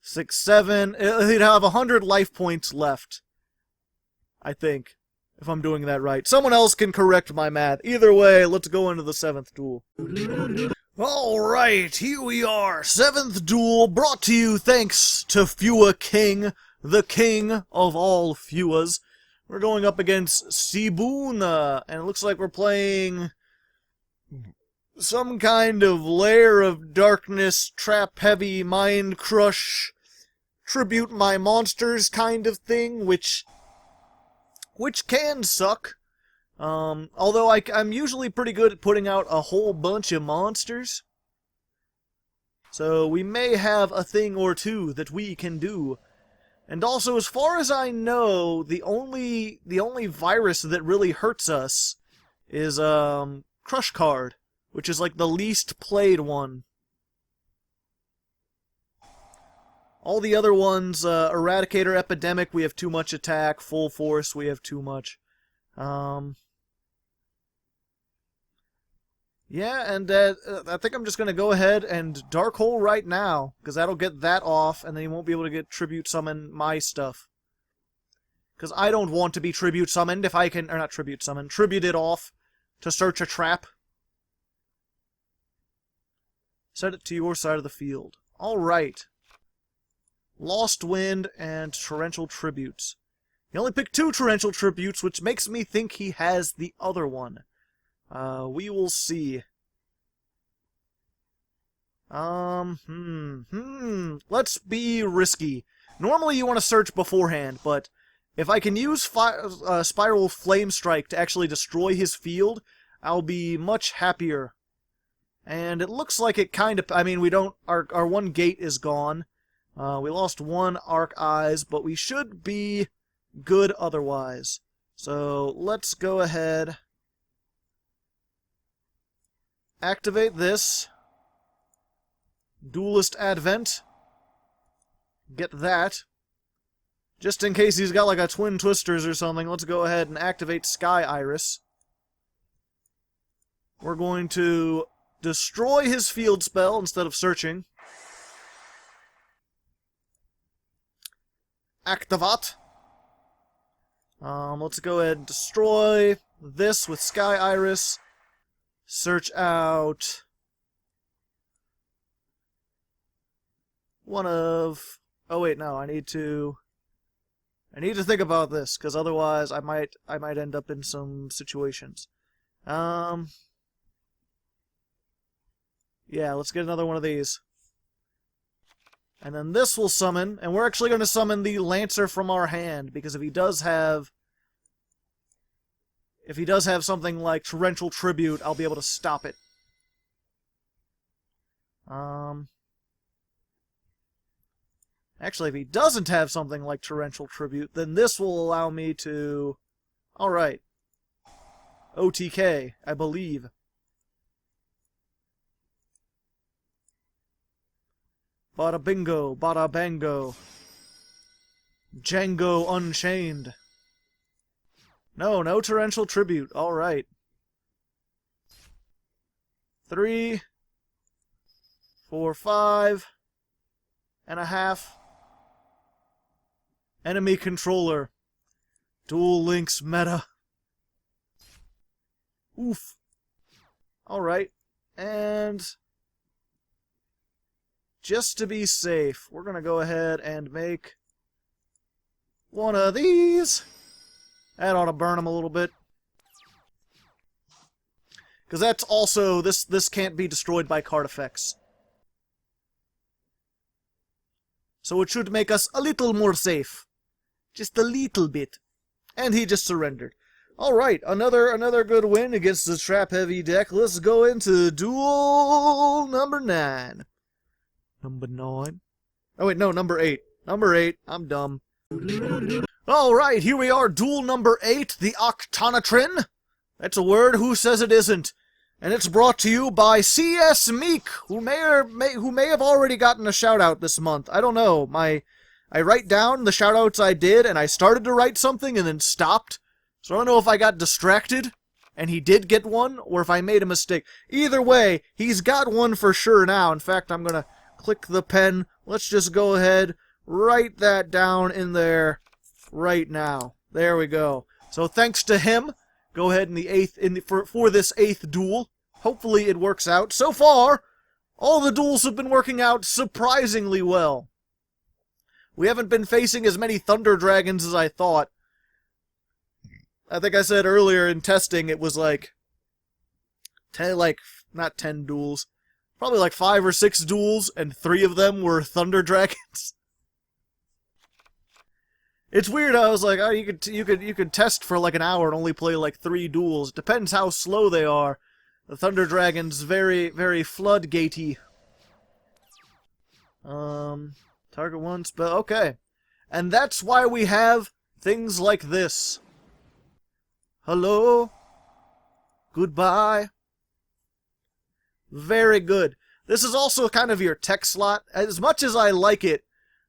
6, 7. He'd have 100 life points left. I think. If I'm doing that right. Someone else can correct my math. Either way, let's go into the 7th duel. Alright, here we are. 7th duel brought to you thanks to Fua King, the king of all Fuas. We're going up against Sibuna, and it looks like we're playing some kind of Lair of Darkness, trap-heavy, mind crush, tribute my monsters kind of thing, which can suck. Although I'm usually pretty good at putting out a whole bunch of monsters. So we may have a thing or two that we can do. And also, as far as I know, the only virus that really hurts us is Crush Card, which is like the least played one. All the other ones, Eradicator, Epidemic, we have too much attack. Full Force, we have too much. Yeah, and I think I'm just going to go ahead and Dark Hole right now, because that'll get that off, and then he won't be able to get Tribute Summon my stuff. Because I don't want to be Tribute Summoned if I can, or not Tribute Summon, Tribute it off to search a trap. Set it to your side of the field. Alright. Lost Wind and Torrential Tributes. He only picked 2 Torrential Tributes, which makes me think he has the other one. We will see. Let's be risky. Normally you want to search beforehand, but if I can use Spiral Flame Strike to actually destroy his field, I'll be much happier. And it looks like it kind of... I mean, we don't... Our one gate is gone. We lost 1 Arc Eyes, but we should be good otherwise. So, let's go ahead... Activate this. Duelist Advent. Get that. Just in case he's got like a Twin Twisters or something, let's go ahead and activate Sky Iris. We're going to destroy his field spell instead of searching. Activate. Let's go ahead and destroy this with Sky Iris. Search out one of... Oh wait, no, I need to think about this, because otherwise I might end up in some situations. Yeah, let's get another one of these. And then this will summon, and we're actually going to summon the Lancer from our hand, because if he does have something like Torrential Tribute, I'll be able to stop it. Actually, if he doesn't have something like Torrential Tribute, then this will allow me to... Alright. OTK, I believe. Bada bingo, bada bango. Django Unchained. No Torrential Tribute. Alright. 3, 4, 5 and a half. Enemy controller. Duel Links meta. Oof. Alright. And just to be safe, we're going to go ahead and make one of these. That ought to burn them a little bit. Because that's also, this can't be destroyed by card effects. So it should make us a little more safe. Just a little bit. And he just surrendered. Alright, another good win against the trap-heavy deck. Let's go into duel number 9. Number 9? Oh wait, no, number 8. Number 8. I'm dumb. Alright, here we are, duel number 8, the Octonatrin. That's a word, who says it isn't? And it's brought to you by CS Meek, who may have already gotten a shout-out this month. I don't know. I write down the shout-outs I did, and I started to write something and then stopped. So I don't know if I got distracted, and he did get one, or if I made a mistake. Either way, he's got one for sure now. In fact, I'm gonna click the pen. Let's just go ahead, write that down in there right now. There we go. So thanks to him, go ahead for this 8th duel. Hopefully it works out. So far, all the duels have been working out surprisingly well. We haven't been facing as many Thunder Dragons as I thought. I think I said earlier in testing it was like 10, not 10 duels. Probably like 5 or 6 duels, and 3 of them were Thunder Dragons. It's weird. I was like, oh, you could test for like an hour and only play like 3 duels. Depends how slow they are. The Thunder Dragon's very, very floodgatey. Target one spell. Okay, and that's why we have things like this. Hello. Goodbye. Very good. This is also kind of your tech slot. As much as I like it,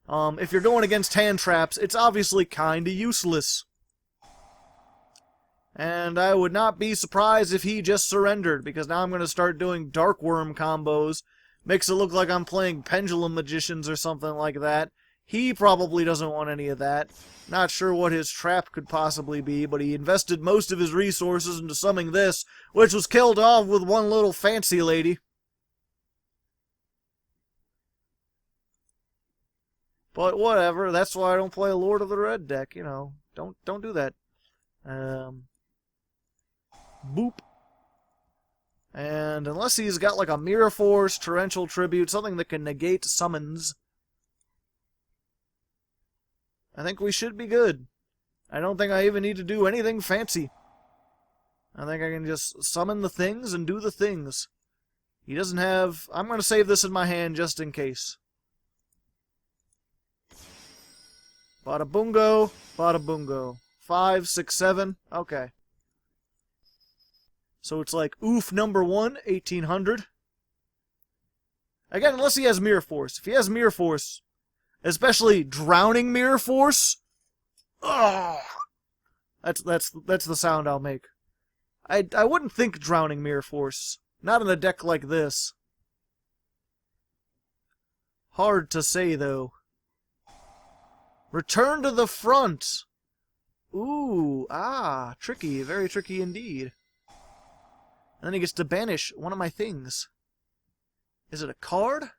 if you're going against hand traps, it's obviously kinda useless. And I would not be surprised if he just surrendered, because now I'm going to start doing Dark Worm combos. Makes it look like I'm playing Pendulum Magicians or something like that. He probably doesn't want any of that. Not sure what his trap could possibly be, but he invested most of his resources into summoning this, which was killed off with one little fancy lady. But whatever, that's why I don't play a Lord of the Red deck, you know. Don't do that. Boop. And unless he's got like a Mirror Force, Torrential Tribute, something that can negate summons, I think we should be good. I don't think I even need to do anything fancy. I think I can just summon the things and do the things. He doesn't have... I'm going to save this in my hand just in case. Bada boongo, bada boongo. 5, 6, 7. Okay. So it's like, oof, number 1, 1800. Again, unless he has Mirror Force. If he has Mirror Force, especially Drowning Mirror Force, ugh, that's the sound I'll make. I wouldn't think Drowning Mirror Force. Not in a deck like this. Hard to say, though. Return to the front. Ooh, tricky. Very tricky indeed. And then he gets to banish one of my things. Is it a card?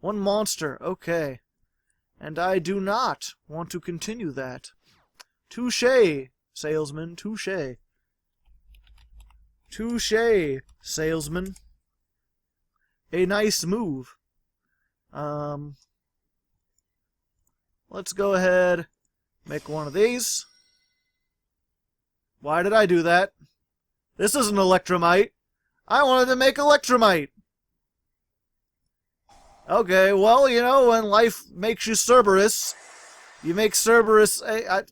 One monster. Okay. And I do not want to continue that. Touché, salesman. Touché. Touché, salesman. A nice move. Let's go ahead, make one of these. Why did I do that? This isn't Electromite. I wanted to make Electromite. Okay, well, you know, when life makes you Cerberus, you make Cerberus I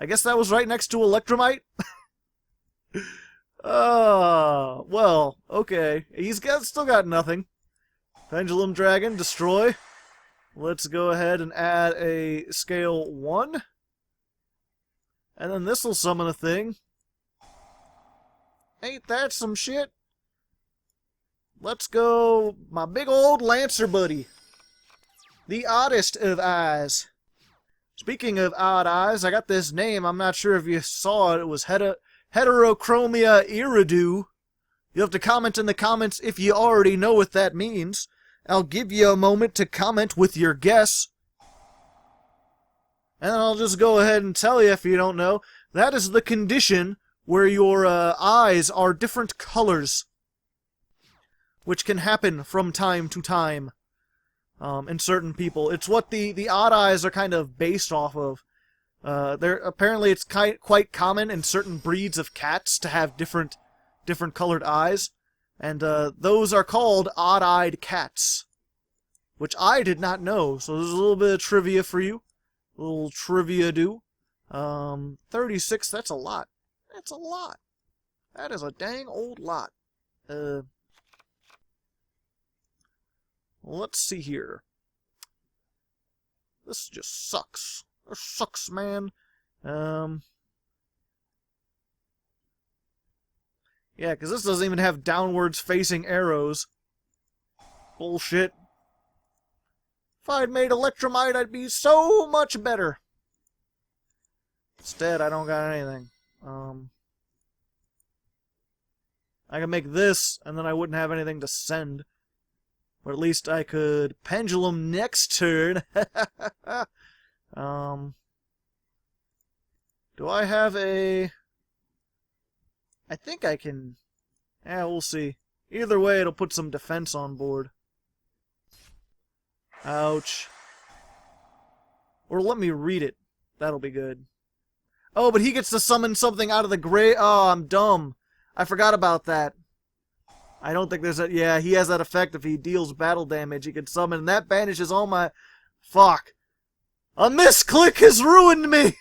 guess that was right next to Electromite? Well, okay. Still got nothing. Pendulum Dragon, destroy. Let's go ahead and add a scale 1. And then this'll summon a thing. Ain't that some shit? Let's go, my big old Lancer buddy. The oddest of eyes. Speaking of odd eyes, I got this name. I'm not sure if you saw it. It was Heterochromia iridu. You have to comment in the comments if you already know what that means. I'll give you a moment to comment with your guess. And I'll just go ahead and tell you if you don't know. That is the condition where your eyes are different colors, which can happen from time to time in certain people. It's what the odd eyes are kind of based off of. Apparently it's quite common in certain breeds of cats to have different colored eyes, and those are called odd-eyed cats, which I did not know. So there's a little bit of trivia for you. A little trivia do. 36, that's a lot. That's a lot. That is a dang old lot. Let's see here. This just sucks. This sucks, man. Yeah, because this doesn't even have downwards facing arrows. Bullshit. If I'd made Electromite, I'd be so much better. Instead, I don't got anything. I could make this, and then I wouldn't have anything to send. Or at least I could Pendulum next turn. Do I have a... I think I can... Yeah, we'll see. Either way, it'll put some defense on board. Ouch. Or let me read it. That'll be good. Oh, but he gets to summon something out of the gray... Oh, I'm dumb. I forgot about that. I don't think there's a... Yeah, he has that effect if he deals battle damage. He can summon, and that banishes all my... Fuck. A misclick has ruined me!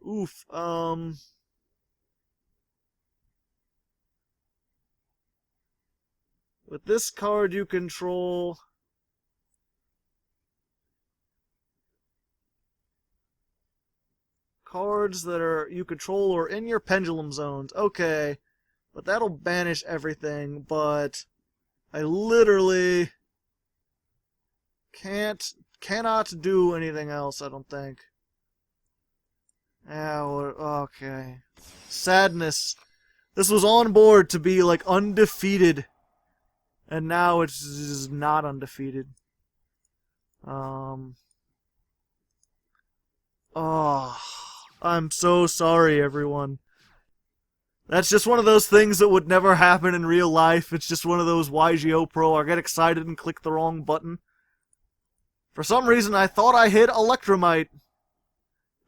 Oof, with this card you control... Cards that you control are in your pendulum zones. Okay. But that'll banish everything, but I literally cannot do anything else, I don't think. Yeah, okay. Sadness. This was on board to be, like, undefeated. And now it's just not undefeated. Oh, I'm so sorry, everyone. That's just one of those things that would never happen in real life. It's just one of those YGOPro. I get excited and click the wrong button. For some reason, I thought I hit Electromite.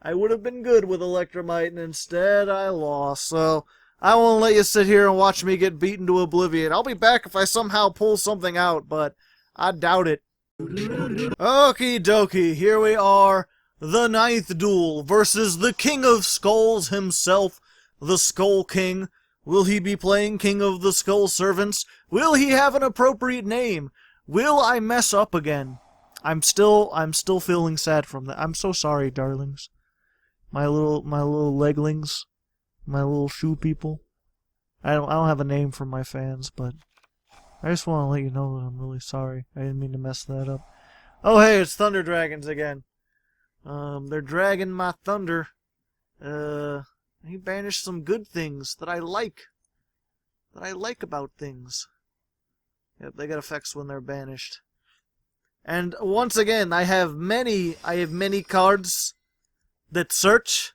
I would have been good with Electromite, and instead I lost. So, I won't let you sit here and watch me get beaten to oblivion. I'll be back if I somehow pull something out, but I doubt it. Okie dokie, here we are. The 9th duel versus the King of Skulls himself, the Skull King. Will he be playing King of the Skull Servants? Will he have an appropriate name? Will I mess up again? I'm still feeling sad from that. I'm so sorry, darlings. My little leglings, my little shoe people. I don't have a name for my fans, but I just want to let you know that I'm really sorry. I didn't mean to mess that up. Oh hey, it's Thunder Dragons again. They're dragging my thunder. He banished some good things that I like. That I like about things. Yep, they get effects when they're banished. And once again, I have many cards that search,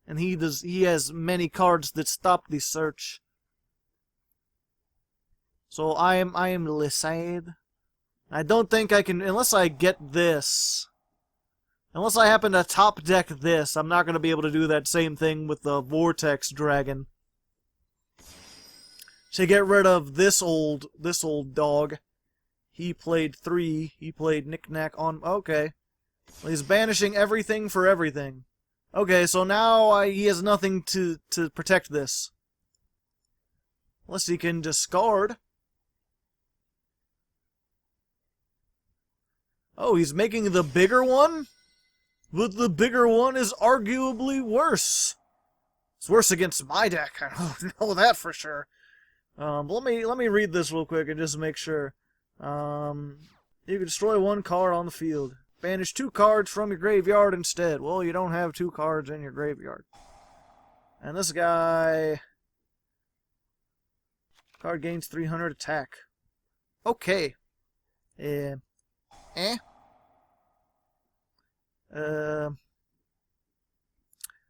and he has many cards that stop the search. So I am sad. I don't think I can, unless I get this. Unless I happen to top deck this, I'm not going to be able to do that same thing with the Vortex Dragon. to get rid of this old dog. He played 3. He played knick-knack on... Okay. Well, he's banishing everything for everything. Okay, so now he has nothing to protect this. Unless he can discard. Oh, he's making the bigger one? But the bigger one is arguably worse. It's worse against my deck. I don't know that for sure. Let me read this real quick and just make sure. You can destroy 1 card on the field. Banish 2 cards from your graveyard instead. Well, you don't have 2 cards in your graveyard. And this guy... Card gains 300 attack. Okay. I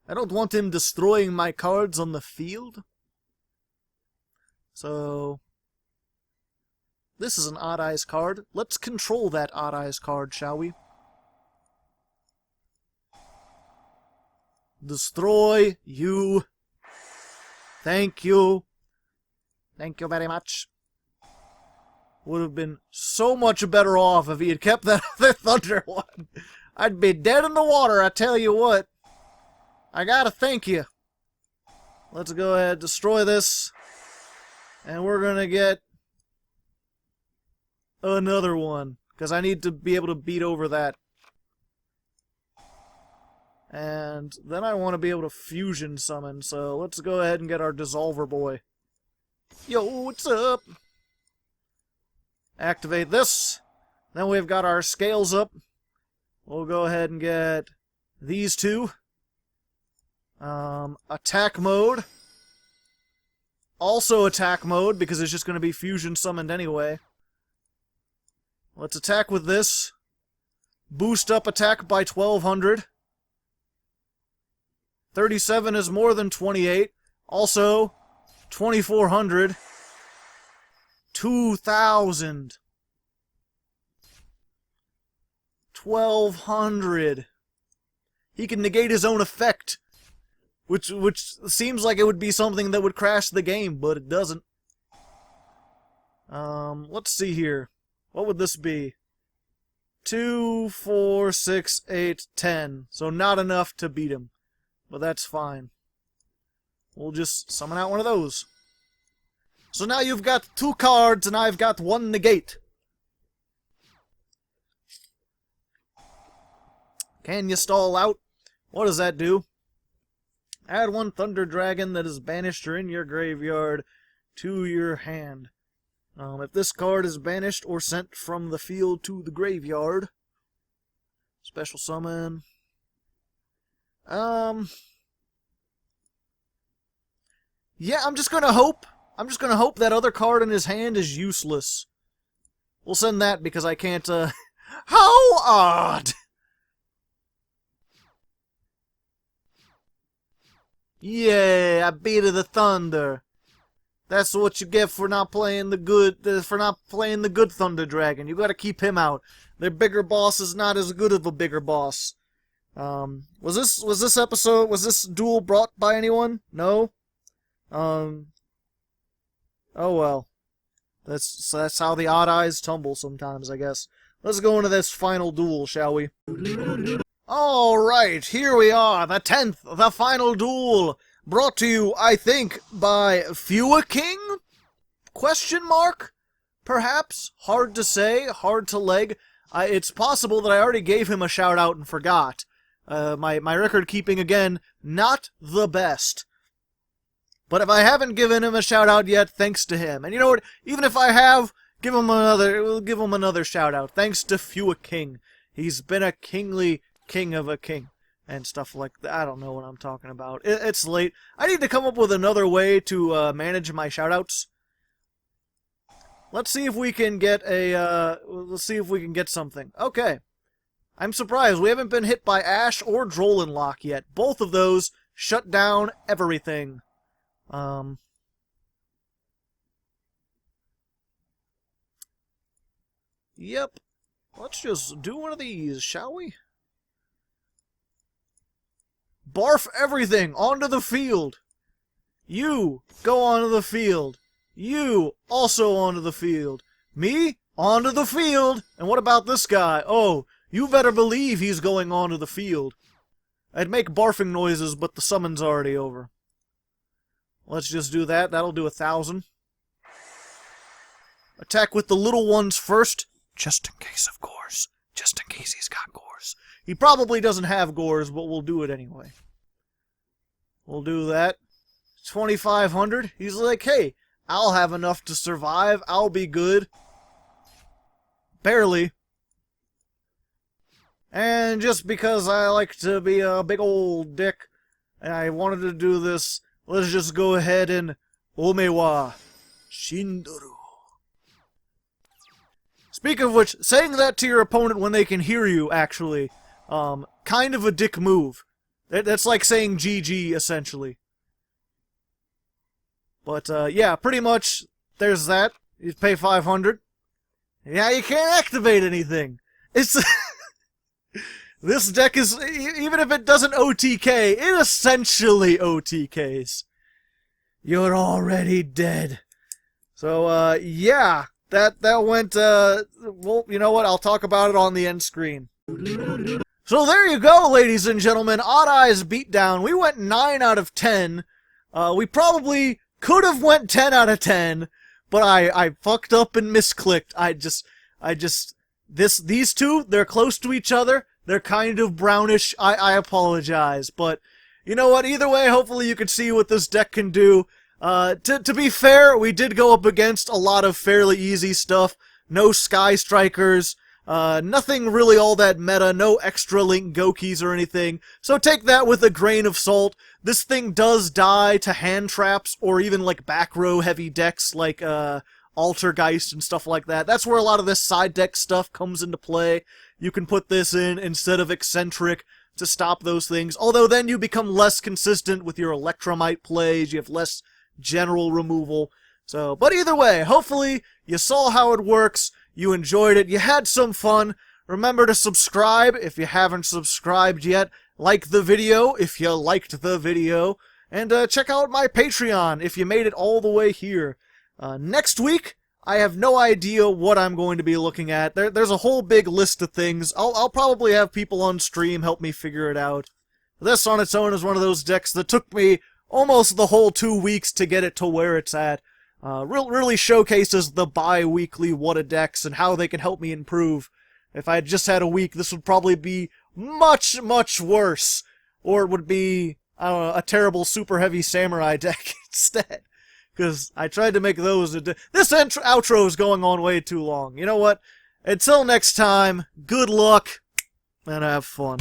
don't want him destroying my cards on the field. So... This is an Odd-Eyes card. Let's control that Odd-Eyes card, shall we? Destroy you. Thank you. Thank you very much. Would have been so much better off if he had kept that other Thunder one. I'd be dead in the water, I tell you what. I gotta thank you. Let's go ahead, destroy this. And we're gonna get another one, because I need to be able to beat over that. And then I want to be able to fusion summon, so let's go ahead and get our Dissolver boy. Yo, what's up? Activate this. Then we've got our scales up. We'll go ahead and get these 2. Attack mode. Also attack mode, because it's just going to be fusion summoned anyway. Let's attack with this. Boost up attack by 1200. 37 is more than 28. Also, 2400. 2000. 1200. He can negate his own effect. Which seems like it would be something that would crash the game, but it doesn't. Let's see here. What would this be? 2, 4, 6, 8, 10. So not enough to beat him. But that's fine. We'll just summon out one of those. So now you've got 2 cards and I've got 1 negate. Can you stall out? What does that do? Add 1 Thunder Dragon that is banished or in your graveyard to your hand. If this card is banished or sent from the field to the graveyard, special summon. Yeah, I'm just gonna hope that other card in his hand is useless. We'll send that because I can't, How odd! Yeah, I beat the Thunder. That's what you get for not playing the good Thunder Dragon. You gotta keep him out. Their bigger boss is not as good of a bigger boss. Was this duel brought by anyone? No? Oh well. That's how the Odd-Eyes tumble sometimes, I guess. Let's go into this final duel, shall we? Alright, here we are, the 10th, the final duel. Brought to you, I think, by YGOPro? Question mark? Perhaps? Hard to say, hard to leg. It's possible that I already gave him a shout out and forgot. My record keeping, again, not the best. But if I haven't given him a shout out yet, thanks to him. And you know what? Even if I have, we'll give him another shout out. Thanks to YGOPro. He's been a kingly king of a king. And stuff like that. I don't know what I'm talking about. It's late. I need to come up with another way to manage my shoutouts. Let's see if we can get something. Okay. I'm surprised. We haven't been hit by Ash or Drolinlock yet. Both of those shut down everything. Yep. Let's just do one of these, shall we? Barf everything onto the field. You go onto the field. You, also onto the field. Me, onto the field. And what about this guy? Oh, you better believe he's going onto the field. I'd make barfing noises, but the summon's already over. Let's just do that. That'll do 1,000. Attack with the little ones first. Just in case, of course. Just in case he's got gores. He probably doesn't have gores, but we'll do it anyway. We'll do that. 2,500. He's like, hey, I'll have enough to survive. I'll be good. Barely. And just because I like to be a big old dick, and I wanted to do this, let's just go ahead and Omewa Shindoru. Speaking of which, saying that to your opponent when they can hear you, actually, kind of a dick move. That's like saying GG, essentially. But, yeah, pretty much, there's that. You pay 500. Yeah, you can't activate anything. It's... This deck is, even if it doesn't OTK, it essentially OTKs. You're already dead. So, yeah, that went, well, you know what, I'll talk about it on the end screen. So there you go, ladies and gentlemen, Odd-Eyes Beatdown. We went 9 out of 10. We probably could have went 10 out of 10, but I fucked up and misclicked. These two, they're close to each other. They're kind of brownish. I apologize. But, you know what? Either way, hopefully you can see what this deck can do. To be fair, we did go up against a lot of fairly easy stuff. No Sky Strikers. Nothing really all that meta. No extra Link Gokis or anything. So take that with a grain of salt. This thing does die to hand traps or even like back row heavy decks like, Altergeist and stuff like that. That's where a lot of this side deck stuff comes into play. You can put this in instead of Eccentric to stop those things. Although then you become less consistent with your Electromite plays. You have less general removal. So, but either way, hopefully you saw how it works. You enjoyed it. You had some fun. Remember to subscribe if you haven't subscribed yet. Like the video if you liked the video. And check out my Patreon if you made it all the way here. Next week, I have no idea what I'm going to be looking at. There's a whole big list of things. I'll probably have people on stream help me figure it out. This on its own is one of those decks that took me almost the whole 2 weeks to get it to where it's at. Really showcases the bi-weekly What-A decks and how they can help me improve. If I had just had a week, this would probably be much, much worse. Or it would be, I don't know, a terrible super heavy samurai deck instead. Because I tried to make those... This outro is going on way too long. You know what? Until next time, good luck, and have fun.